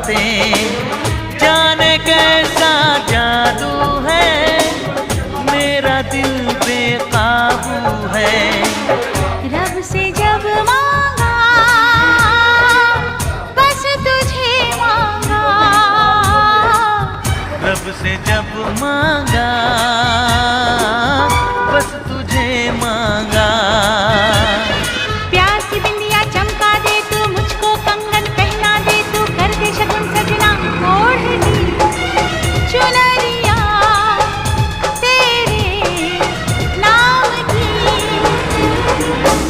बातें, जाने कैसा जादू है, मेरा दिल बेकाबू है। रब से जब मांगा बस तुझे मांगा, रब से जब मांगा बस तुझे मांगा। प्यार की बिंदिया चमका दे तू, मुझको कंगन पहना दे तू, कर दे शगुन सजना ओढ़नी चुनरिया तेरे नाम की।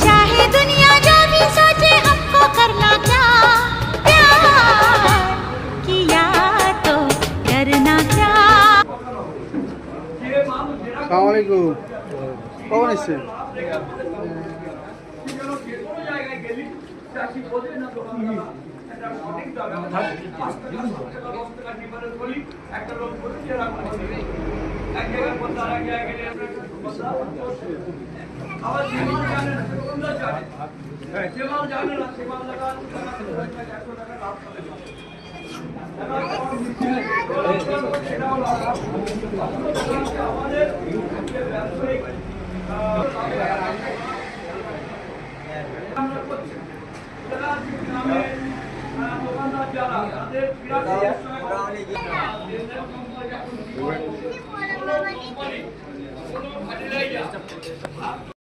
चाहे दुनिया जो भी सोचे हमको करना क्या, प्यार किया तो डरना क्या। আসসালামু আলাইকুম। কখন এসছেন?